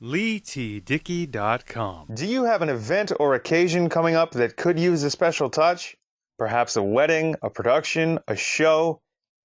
LEIGHTDICKEY.com. Do you have an event or occasion coming up that could use a special touch? Perhaps a wedding, a production, a show?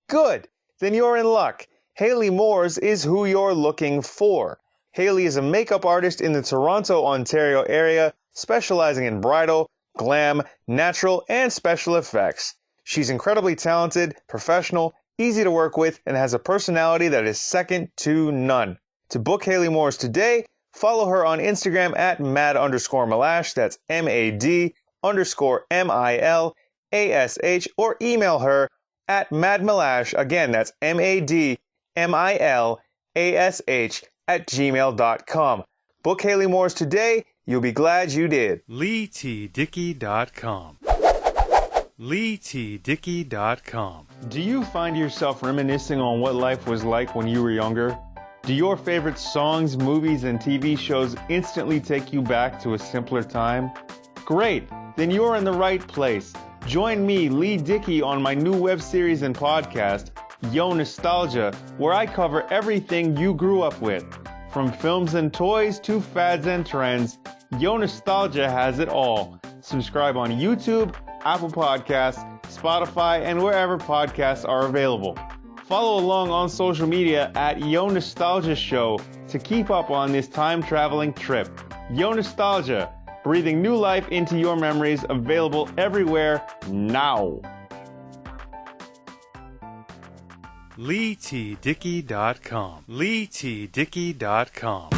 Good! Then you're in luck. Hayley Moores is who you're looking for. Hayley is a makeup artist in the Toronto, Ontario area, specializing in bridal, glam, natural, and special effects. She's incredibly talented, professional, easy to work with, and has a personality that is second to none. To book Hayley Moores today, follow her on Instagram at mad_milash, that's MAD_MILASH, or email her at madmilash, again that's MADMILASH @gmail.com. Book Hayley Moores today, you'll be glad you did. LEIGHTDICKEY.com. LEIGHTDICKEY.com. Do you find yourself reminiscing on what life was like when you were younger? Do your favorite songs, movies, and TV shows instantly take you back to a simpler time? Great! Then you're in the right place. Join me, Leigh Dickey, on my new web series and podcast, Yo Nostalgia, where I cover everything you grew up with. From films and toys to fads and trends, Yo Nostalgia has it all. Subscribe on YouTube, Apple Podcasts, Spotify, and wherever podcasts are available. Follow along on social media at Yo Nostalgia Show to keep up on this time-traveling trip. Yo Nostalgia, breathing new life into your memories, available everywhere now. LEIGHTDICKEY.com. LEIGHTDICKEY.com.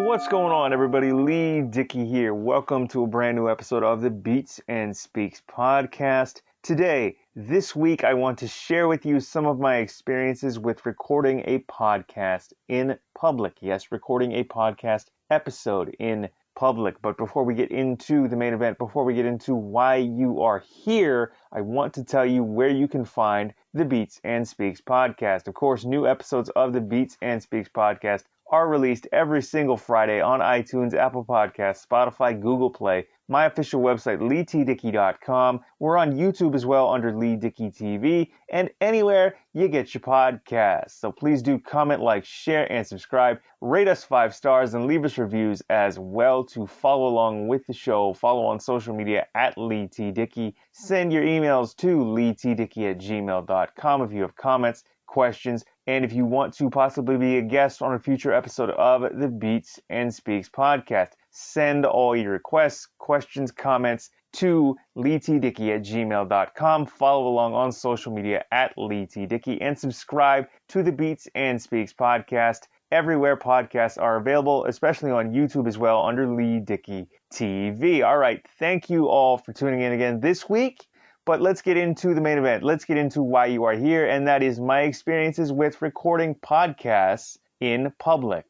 What's going on, everybody? Leigh Dickey here. Welcome to a brand new episode of the Beats and Speaks podcast. Today, this week, I want to share with you some of my experiences with recording a podcast in public. Yes, recording a podcast episode in public. But before we get into the main event, before we get into why you are here, I want to tell you where you can find the Beats and Speaks podcast. Of course, new episodes of the Beats and Speaks podcast are released every single Friday on iTunes, Apple Podcasts, Spotify, Google Play, my official website, LEIGHTDICKEY.com. We're on YouTube as well under Leigh Dickey TV, and anywhere you get your podcasts. So please do comment, like, share, and subscribe. Rate us 5 stars and leave us reviews as well. To follow along with the show, follow on social media at Leigh T. Dickey. Send your emails to LeighTDickey@gmail.com if you have comments, questions, and if you want to possibly be a guest on a future episode of the Beats and Speaks podcast. Send all your requests, questions, comments to LeighTDickey@gmail.com. Follow along on social media at Leigh T. Dickey, and subscribe to the Beats and Speaks podcast everywhere podcasts are available, especially on YouTube as well under Leigh Dickey TV. All right, thank you all for tuning in again this week. But let's get into the main event. Let's get into why you are here, and that is my experiences with recording podcasts in public.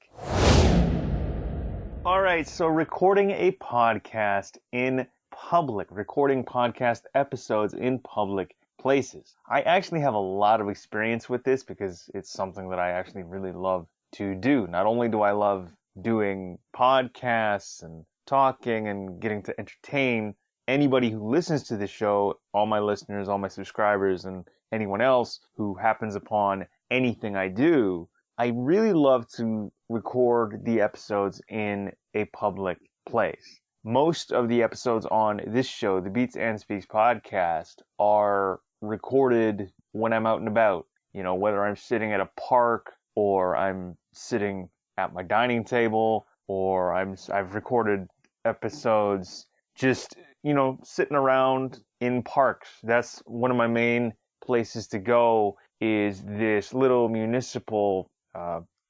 All right, so recording a podcast in public, recording podcast episodes in public places. I actually have a lot of experience with this because it's something that I actually really love to do. Not only do I love doing podcasts and talking and getting to entertain anybody who listens to the show, all my listeners, all my subscribers, and anyone else who happens upon anything I do, I really love to record the episodes in a public place. Most of the episodes on this show, the Beats and Speaks podcast, are recorded when I'm out and about. You know, whether I'm sitting at a park or I'm sitting at my dining table, or I've recorded episodes just, you know, sitting around in parks. That's one of my main places to go, is this little municipal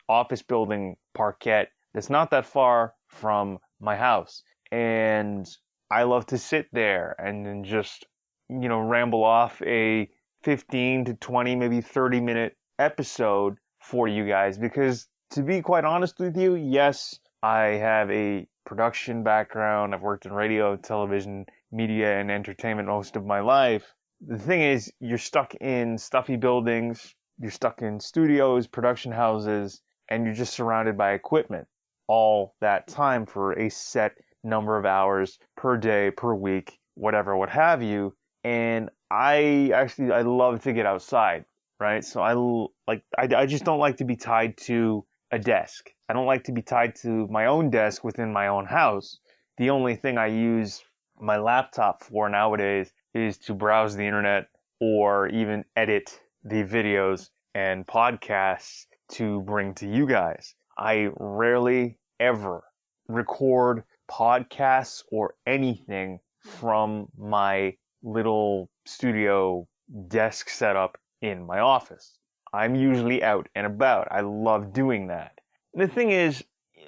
office building parquet that's not that far from my house. And I love to sit there and then just, you know, ramble off a 15 to 20, maybe 30-minute episode for you guys. Because to be quite honest with you, yes, I have a production background. I've worked in radio, television, media, and entertainment most of my life. The thing is, you're stuck in stuffy buildings, you're stuck in studios, production houses, and you're just surrounded by equipment all that time for a set number of hours per day, per week, whatever, what have you. And I love to get outside, right? So I just don't like to be tied to a desk. I don't like to be tied to my own desk within my own house. The only thing I use my laptop for nowadays is to browse the internet or even edit the videos and podcasts to bring to you guys. I rarely ever record podcasts or anything from my little studio desk setup in my office. I'm usually out and about. I love doing that. The thing is,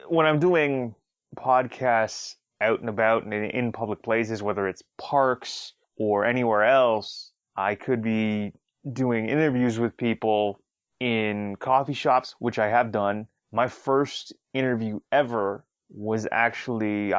when I'm doing podcasts out and about and in public places, whether it's parks or anywhere else, I could be doing interviews with people in coffee shops, which I have done. My first interview ever was actually,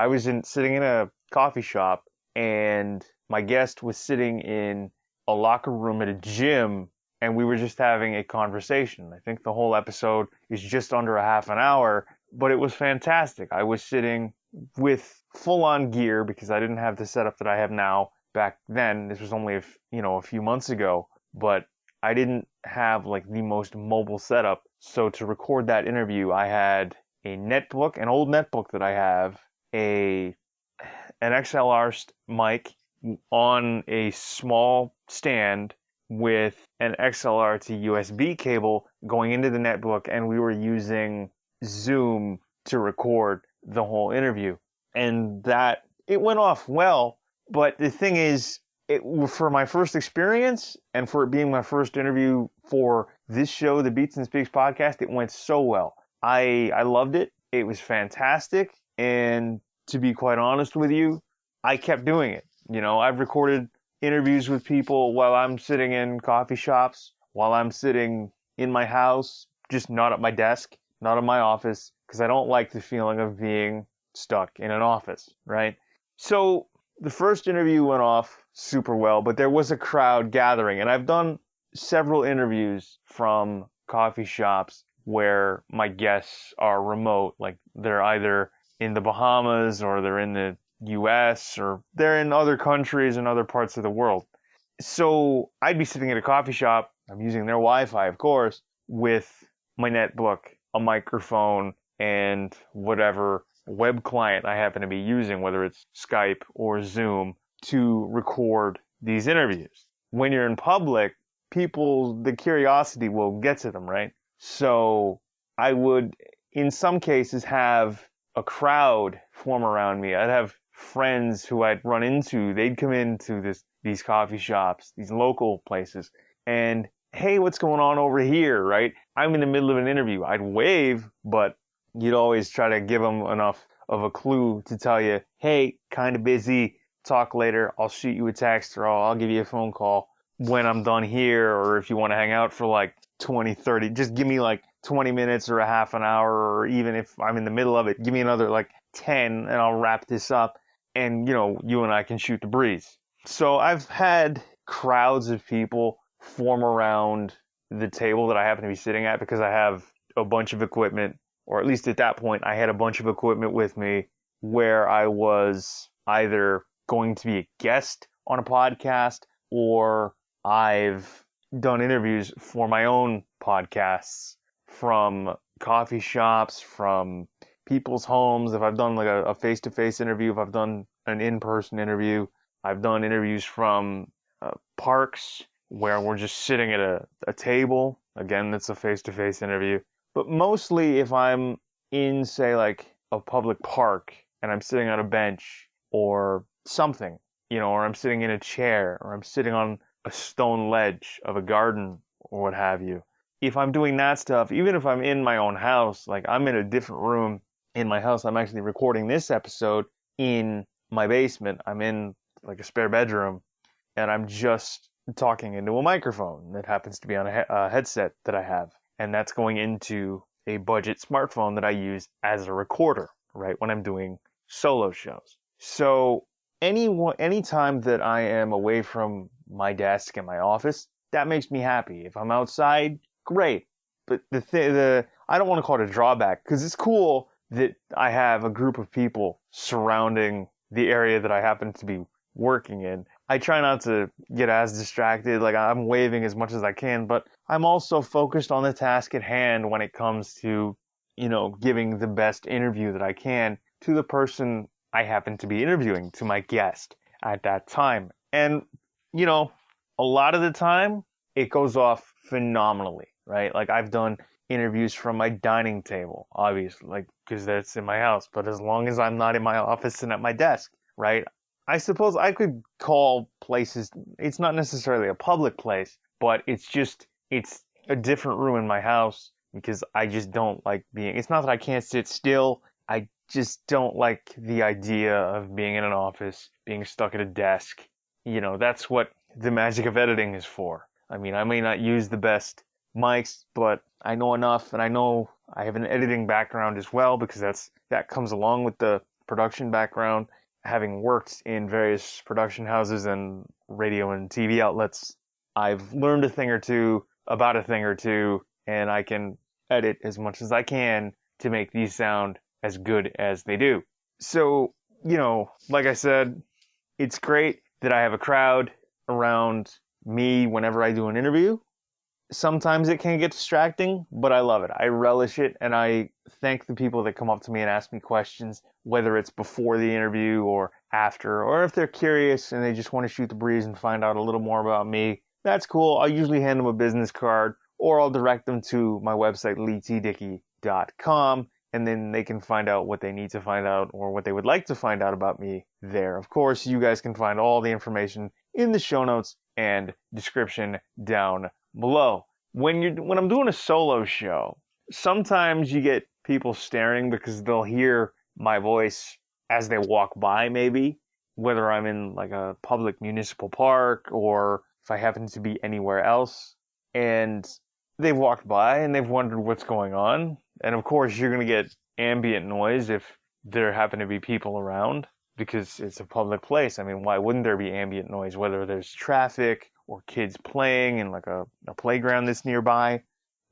sitting in a coffee shop, and my guest was sitting in a locker room at a gym, and we were just having a conversation. I think the whole episode is just under a half an hour, but it was fantastic. I was sitting with full-on gear because I didn't have the setup that I have now back then. This was only a few months ago, but I didn't have like the most mobile setup. So to record that interview, I had a netbook, an old netbook that I have, an XLR mic on a small stand with an XLR to USB cable going into the netbook, and we were using Zoom to record the whole interview. And that, it went off well, but the thing is, for my first experience and for it being my first interview for this show, the Beats and Speaks podcast, it went so well. I loved it. It was fantastic. And to be quite honest with you, I kept doing it. I've recorded interviews with people while I'm sitting in coffee shops, while I'm sitting in my house, just not at my desk, not in my office, because I don't like the feeling of being stuck in an office, right? So the first interview went off super well, but there was a crowd gathering, and I've done several interviews from coffee shops where my guests are remote, like they're either in the Bahamas or they're in the US or they're in other countries and other parts of the world. So I'd be sitting at a coffee shop, I'm using their Wi-Fi, of course, with my netbook, a microphone, and whatever web client I happen to be using, whether it's Skype or Zoom, to record these interviews. When you're in public, the curiosity will get to them, right? So I would, in some cases, have a crowd form around me. I'd have friends who I'd run into. They'd come into these coffee shops, these local places, and hey, what's going on over here, right? I'm in the middle of an interview. I'd wave, but you'd always try to give them enough of a clue to tell you, hey, kind of busy, talk later, I'll shoot you a text, or I'll give you a phone call when I'm done here, or if you want to hang out for like 20, 30, just give me like 20 minutes or a half an hour, or even if I'm in the middle of it, give me another like 10 and I'll wrap this up, and you and I can shoot the breeze. So I've had crowds of people form around the table that I happen to be sitting at because I have a bunch of equipment, or at least at that point I had a bunch of equipment with me where I was either going to be a guest on a podcast, or I've done interviews for my own podcasts from coffee shops, from people's homes. If I've done like a face-to-face interview, if I've done an in-person interview, I've done interviews from parks where we're just sitting at a table. Again, that's a face-to-face interview. But mostly if I'm in, say, like a public park and I'm sitting on a bench or something, or I'm sitting in a chair, or I'm sitting on a stone ledge of a garden or what have you. If I'm doing that stuff, even if I'm in my own house, like I'm in a different room in my house, I'm actually recording this episode in my basement. I'm in like a spare bedroom, and I'm just talking into a microphone that happens to be on a headset that I have. And that's going into a budget smartphone that I use as a recorder, right, when I'm doing solo shows. So any time that I am away from my desk in my office, that makes me happy. If I'm outside, great. But I don't want to call it a drawback, because it's cool that I have a group of people surrounding the area that I happen to be working in. I try not to get as distracted, like I'm waving as much as I can, but I'm also focused on the task at hand when it comes to, giving the best interview that I can to the person I happen to be interviewing, to my guest at that time. And, you know, a lot of the time it goes off phenomenally, right? Like I've done interviews from my dining table, obviously, like because that's in my house, but as long as I'm not in my office and at my desk, right? I suppose I could call places, it's not necessarily a public place, but it's a different room in my house because I just don't like it's not that I can't sit still. I just don't like the idea of being in an office, being stuck at a desk. That's what the magic of editing is for. I mean, I may not use the best mics, but I know enough, and I know I have an editing background as well because that comes along with the production background. Having worked in various production houses and radio and TV outlets, I've learned about a thing or two, and I can edit as much as I can to make these sound as good as they do. So, like I said, it's great that I have a crowd around me whenever I do an interview. Sometimes it can get distracting, but I love it. I relish it, and I thank the people that come up to me and ask me questions, whether it's before the interview or after, or if they're curious and they just want to shoot the breeze and find out a little more about me. That's cool. I'll usually hand them a business card, or I'll direct them to my website, LEIGHTDICKEY.com, and then they can find out what they need to find out or what they would like to find out about me there. Of course, you guys can find all the information in the show notes and description down below. When I'm doing a solo show, sometimes you get people staring because they'll hear my voice as they walk by, maybe, whether I'm in like a public municipal park or if I happen to be anywhere else, and they've walked by and they've wondered what's going on. And of course, you're going to get ambient noise if there happen to be people around because it's a public place. I mean, why wouldn't there be ambient noise, whether there's traffic or kids playing in like a playground that's nearby?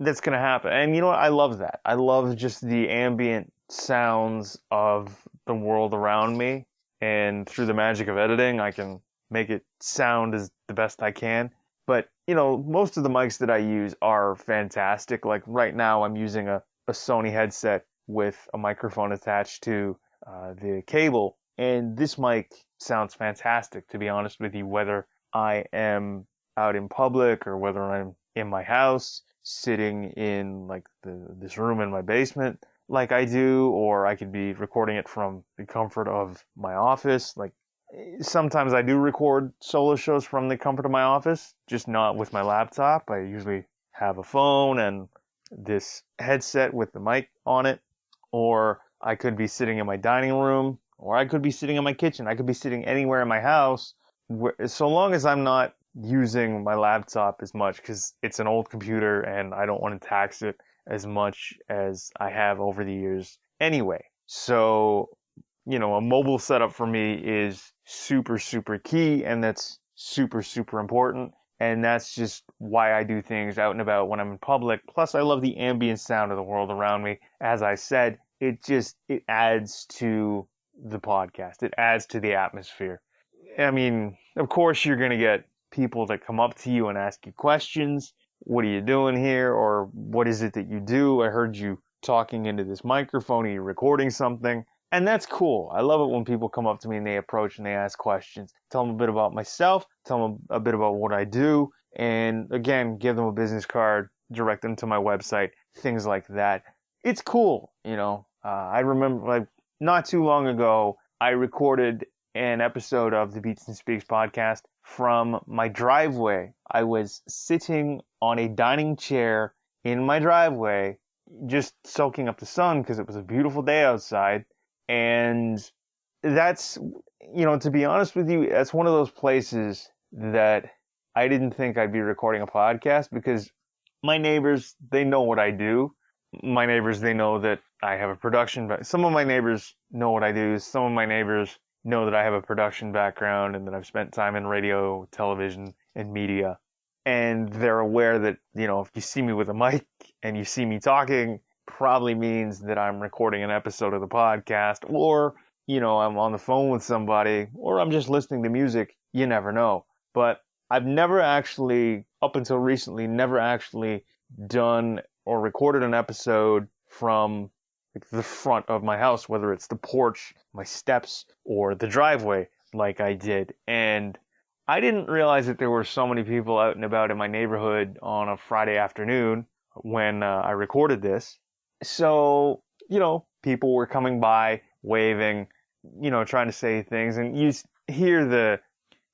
That's going to happen. And you know what? I love that. I love just the ambient sounds of the world around me. And through the magic of editing, I can make it sound as the best I can. But, most of the mics that I use are fantastic. Like right now, I'm using a Sony headset with a microphone attached to the cable. And this mic sounds fantastic, to be honest with you, whether I am out in public or whether I'm in my house, sitting in like this room in my basement like I do, or I could be recording it from the comfort of my office. Like sometimes I do record solo shows from the comfort of my office, just not with my laptop. I usually have a phone and this headset with the mic on it, or I could be sitting in my dining room, or I could be sitting in my kitchen. I could be sitting anywhere in my house, so long as I'm not using my laptop as much, because it's an old computer and I don't want to tax it as much as I have over the years anyway. So, a mobile setup for me is super, super key, and that's super, super important. And that's just why I do things out and about when I'm in public. Plus, I love the ambient sound of the world around me. As I said, it adds to the podcast. It adds to the atmosphere. I mean, of course, you're going to get people that come up to you and ask you questions. What are you doing here? Or what is it that you do? I heard you talking into this microphone. Are you recording something? And that's cool. I love it when people come up to me and they approach and they ask questions. Tell them a bit about myself. Tell them a bit about what I do. And again, give them a business card, direct them to my website, things like that. It's cool. I remember like not too long ago, I recorded an episode of the Beats and Speaks podcast from my driveway. I was sitting on a dining chair in my driveway, just soaking up the sun because it was a beautiful day outside. And that's, to be honest with you, that's one of those places that I didn't think I'd be recording a podcast, because my neighbors, they know what I do. My neighbors, they know that I have a production, but some of my neighbors know what I do. Some of my neighbors know that I have a production background and that I've spent time in radio, television, and media. And they're aware that, if you see me with a mic and you see me talking, probably means that I'm recording an episode of the podcast, or I'm on the phone with somebody or I'm just listening to music, you never know. But I've never actually, up until recently, never actually done or recorded an episode from the front of my house, whether it's the porch, my steps, or the driveway like I did. And I didn't realize that there were so many people out and about in my neighborhood on a Friday afternoon when I recorded this. So, people were coming by, waving, trying to say things, and you hear the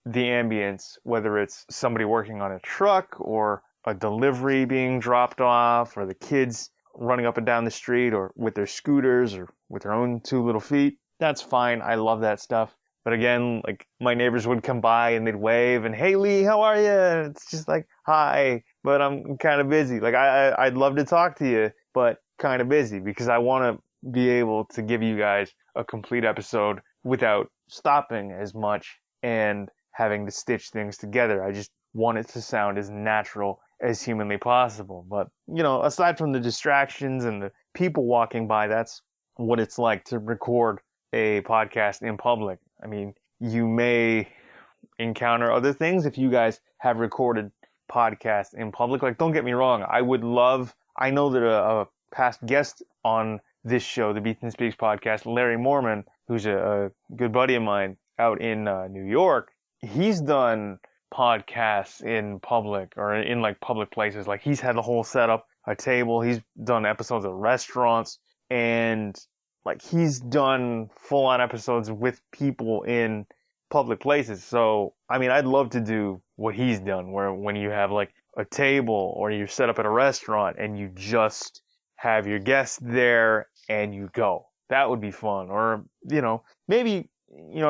ambience, whether it's somebody working on a truck or a delivery being dropped off or the kids running up and down the street or with their scooters or with their own two little feet. That's fine. I love that stuff. But again, like my neighbors would come by and they'd wave and, hey Leigh, how are you? And it's just like, hi, but I'm kind of busy. Like I'd love to talk to you, but kind of busy because I want to be able to give you guys a complete episode without stopping as much and having to stitch things together. I just want it to sound as natural as humanly possible. But, aside from the distractions and the people walking by, that's what it's like to record a podcast in public. I mean, you may encounter other things if you guys have recorded podcasts in public. Like, don't get me wrong. I know that a past guest on this show, the Beats and Speaks podcast, Larry Mormon, who's a good buddy of mine out in New York, he's done podcasts in public or in like public places. Like he's had the whole setup, a table. He's done episodes of restaurants and like he's done full on episodes with people in public places. So, I mean, I'd love to do what he's done where when you have like a table or you're set up at a restaurant and you just have your guests there and you go. That would be fun. Or, maybe,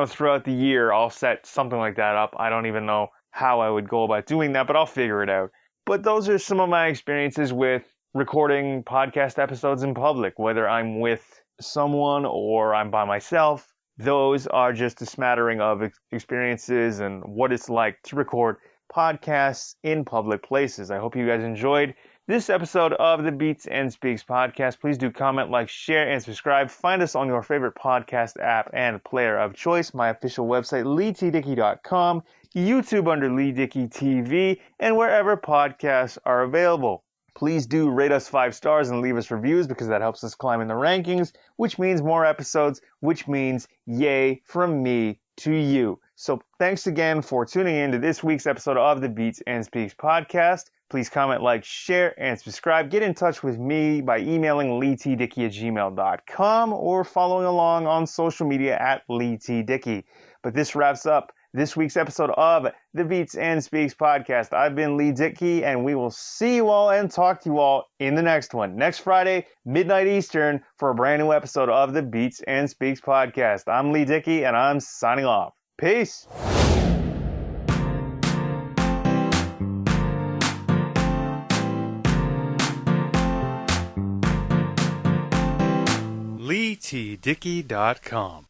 throughout the year I'll set something like that up. I don't even know how I would go about doing that, but I'll figure it out. But those are some of my experiences with recording podcast episodes in public, whether I'm with someone or I'm by myself. Those are just a smattering of experiences and what it's like to record podcasts in public places. I hope you guys enjoyed this episode of the Beats and Speaks podcast. Please do comment, like, share, and subscribe. Find us on your favorite podcast app and player of choice. My official website, LEIGHTDICKEY.com, YouTube under Leigh Dickey TV, and wherever podcasts are available. Please do rate us 5 stars and leave us reviews because that helps us climb in the rankings, which means more episodes, which means yay from me to you. So thanks again for tuning in to this week's episode of the Beats and Speaks podcast. Please comment, like, share, and subscribe. Get in touch with me by emailing LeighTDickey@gmail.com or following along on social media at LeighTDickey. But this wraps up this week's episode of the Beats and Speaks podcast. I've been Leigh Dickey, and we will see you all and talk to you all in the next one. Next Friday, midnight Eastern, for a brand new episode of the Beats and Speaks podcast. I'm Leigh Dickey, and I'm signing off. Peace. LeighTDickey.com